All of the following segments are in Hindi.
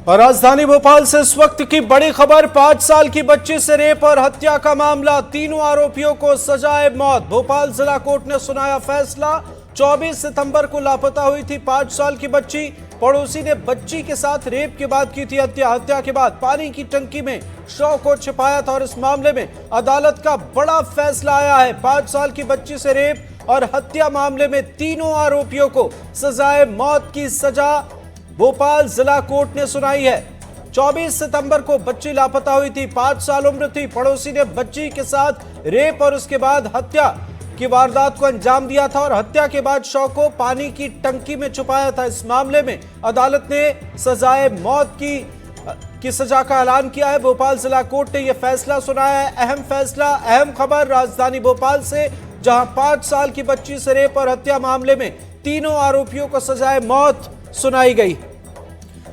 और राजधानी भोपाल से इस वक्त की बड़ी खबर, 5 साल की बच्ची से रेप और हत्या का मामला, तीनों आरोपियों को सजाए मौत। भोपाल जिला कोर्ट ने सुनाया फैसला। 24 सितंबर को लापता हुई थी 5 साल की बच्ची। पड़ोसी ने बच्ची के साथ रेप के बाद की थी हत्या। हत्या के बाद पानी की टंकी में शव को छिपाया था और इस मामले में अदालत का बड़ा फैसला आया है। 5 साल की बच्ची से रेप और हत्या मामले में तीनों आरोपियों को सजाए मौत की सजा भोपाल जिला कोर्ट ने सुनाई है। 24 सितंबर को बच्ची लापता हुई थी, 5 साल उम्र थी। पड़ोसी ने बच्ची के साथ रेप और उसके बाद हत्या की वारदात को अंजाम दिया था और हत्या के बाद शव को पानी की टंकी में छुपाया था। इस मामले में अदालत ने सजाए मौत की सजा का ऐलान किया है। भोपाल जिला कोर्ट ने यह फैसला सुनाया है। अहम फैसला, अहम खबर राजधानी भोपाल से, जहां 5 साल की बच्ची से रेप और हत्या मामले में तीनों आरोपियों को सजाए मौत सुनाई गई।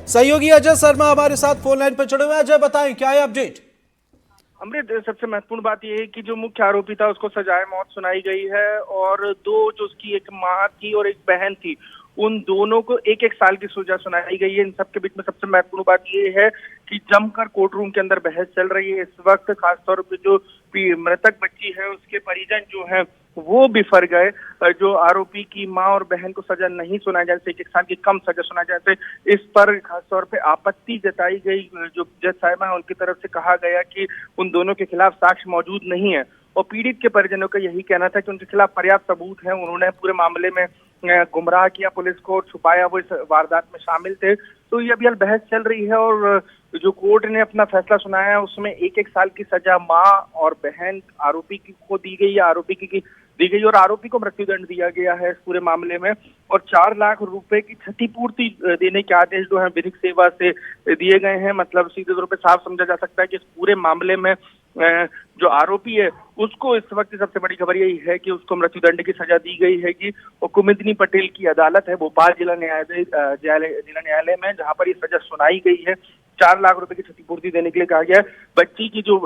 सहयोगी अजय शर्मा हमारे साथ फोन लाइन पर जुड़े हुए हैं। अजय, बताएं क्या है अपडेट? अमृत, सबसे महत्वपूर्ण बात यह है कि जो मुख्य आरोपी था उसको सजाए मौत सुनाई गई है और दो, जो उसकी एक मां थी और एक बहन थी, उन दोनों को एक एक साल की सजा सुनाई गई है। इन सबके बीच में सबसे महत्वपूर्ण बात यह है कि जमकर कोर्ट रूम के अंदर बहस चल रही है इस वक्त। खासतौर पर जो मृतक बच्ची है उसके परिजन जो हैं वो बिफर गए। जो आरोपी की मां और बहन को सजा नहीं सुनाई जाए, एक साल की कम सजा सुनाई जाए, इस पर खासतौर पे आपत्ति जताई गई। जो जज साहिबा है उनकी तरफ से कहा गया कि उन दोनों के खिलाफ साक्ष्य मौजूद नहीं है और पीड़ित के परिजनों का यही कहना था कि उनके खिलाफ पर्याप्त सबूत है। उन्होंने पूरे मामले में गुमराह किया पुलिस को, छुपाया, वो इस वारदात में शामिल थे। तो ये अभी बहस चल रही है और जो कोर्ट ने अपना फैसला सुनाया है उसमें एक एक साल की सजा मां और बहन आरोपी को दी गई है, आरोपी की दी गई और आरोपी को मृत्युदंड दिया गया है इस पूरे मामले में। और 4 लाख रुपए की क्षतिपूर्ति देने के आदेश जो है विधिक सेवा से दिए गए हैं। मतलब सीधे तौर पर साफ समझा जा सकता है कि इस पूरे मामले में जो आरोपी है उसको इस वक्त सबसे बड़ी खबर यही है कि उसको मृत्युदंड की सजा दी गई है कि कुमुदनी पटेल की अदालत है भोपाल जिला न्यायालय में, जहां पर ये सजा सुनाई गई है। 4 लाख रुपए की क्षतिपूर्ति देने के लिए कहा गया है। बच्ची की जो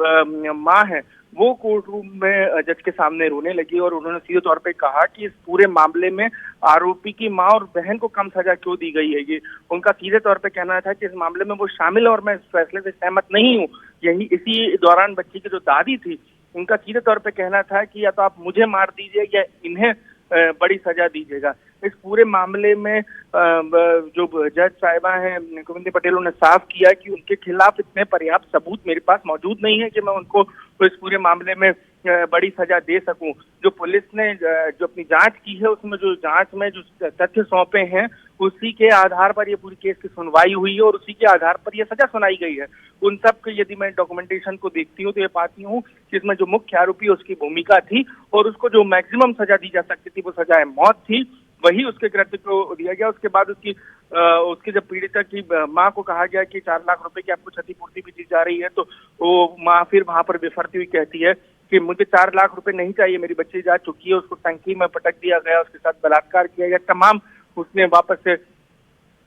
मां है वो कोर्ट रूम में जज के सामने रोने लगी और उन्होंने सीधे तौर पे कहा कि इस पूरे मामले में आरोपी की मां और बहन को कम सजा क्यों दी गई है। ये उनका सीधे तौर पे कहना था कि इस मामले में वो शामिल है और मैं इस फैसले से सहमत नहीं हूँ। यही इसी दौरान बच्ची की जो दादी थी उनका सीधे तौर पे कहना था कि या तो आप मुझे मार दीजिए या इन्हें बड़ी सजा दीजिएगा। इस पूरे मामले में जो जज साहिबा हैं कुमुदनी पटेल, उन्होंने साफ किया कि उनके खिलाफ इतने पर्याप्त सबूत मेरे पास मौजूद नहीं है कि मैं उनको इस पूरे मामले में बड़ी सजा दे सकूं। जो पुलिस ने जो अपनी जांच की है उसमें जो जांच में जो तथ्य सौंपे हैं उसी के आधार पर ये पूरी केस की सुनवाई हुई है और उसी के आधार पर ये सजा सुनाई गई है। उन सब के यदि मैं डॉक्यूमेंटेशन को देखती हूँ तो ये पाती हूँ कि इसमें जो मुख्य आरोपी उसकी भूमिका थी और उसको जो मैक्सिमम सजा दी जा सकती थी वो सजाए मौत थी, वही उसके कृत्य को दिया गया। उसके बाद उसकी जब पीड़िता की मां को कहा गया कि 4 लाख रुपए की आपको क्षतिपूर्ति भी दी जा रही है, तो वो मां फिर वहां पर बिफरती हुई कहती है कि मुझे 4 लाख रुपए नहीं चाहिए, मेरी बच्ची जा चुकी है, उसको टंकी में पटक दिया गया, उसके साथ बलात्कार किया गया, तमाम उसने वापस से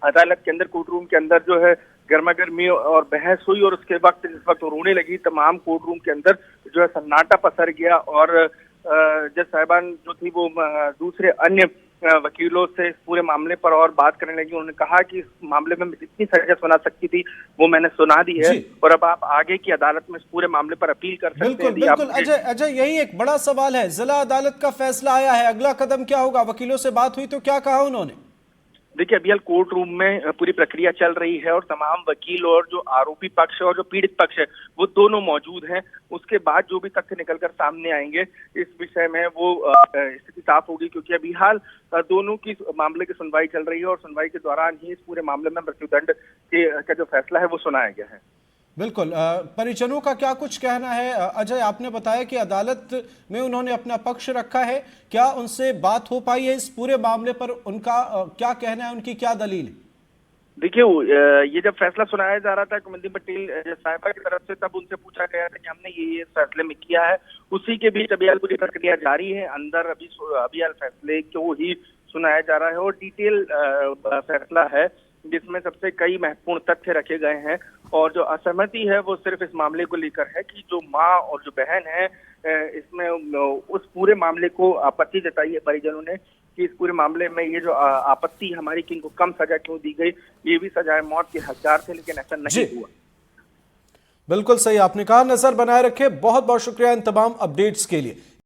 अदालत के अंदर कोर्ट रूम के अंदर जो है गर्मा गर्मी और बहस हुई और उसके वक्त जिस वक्त रोने लगी तमाम कोर्ट रूम के अंदर जो है सन्नाटा पसर गया और जज साहिबान जो थी वो दूसरे अन्य वकीलों से इस पूरे मामले पर और बात करने लगी। उन्होंने कहा कि इस मामले में जितनी सजा सुना सकती थी वो मैंने सुना दी है और अब आप आगे की अदालत में इस पूरे मामले पर अपील कर सकते हैं। बिल्कुल अजय, यही एक बड़ा सवाल है। जिला अदालत का फैसला आया है, अगला कदम क्या होगा? वकीलों से बात हुई तो क्या कहा उन्होंने? देखिए, अभी कोर्ट रूम में पूरी प्रक्रिया चल रही है और तमाम वकील और जो आरोपी पक्ष और जो पीड़ित पक्ष है वो दोनों मौजूद हैं। उसके बाद जो भी तथ्य निकलकर सामने आएंगे इस विषय में वो स्थिति साफ होगी, क्योंकि अभी हाल दोनों की मामले की सुनवाई चल रही है और सुनवाई के दौरान ही इस पूरे मामले में मृत्युदंड का जो फैसला है वो सुनाया गया है। बिल्कुल, परिजनों का क्या कुछ कहना है? अजय, आपने बताया कि अदालत में उन्होंने अपना पक्ष रखा है, क्या उनसे बात हो पाई है इस पूरे मामले पर? उनका क्या कहना है, उनकी क्या दलील? देखिए, ये जब फैसला सुनाया जा रहा था कुमुदनी पटेल साहिबा की तरफ से, तब उनसे पूछा गया था कि हमने ये फैसले में किया है। उसी के बीच अभी पूरी प्रक्रिया जारी है अंदर, अभी फैसले को ही सुनाया जा रहा है और डिटेल फैसला है जिसमें सबसे कई महत्वपूर्ण तथ्य रखे गए हैं। और जो असहमति है वो सिर्फ इस मामले को लेकर है कि जो माँ और जो बहन है, इसमें उस पूरे मामले को आपत्ति जताई है परिजनों ने कि इस पूरे मामले में ये जो आपत्ति हमारी कि इनको कम सजा क्यों दी गई, ये भी सजाए मौत के हकदार थे, लेकिन ऐसा नहीं हुआ। बिल्कुल सही आपने कहा। नजर बनाए रखे। बहुत बहुत शुक्रिया इन तमाम अपडेट्स के लिए।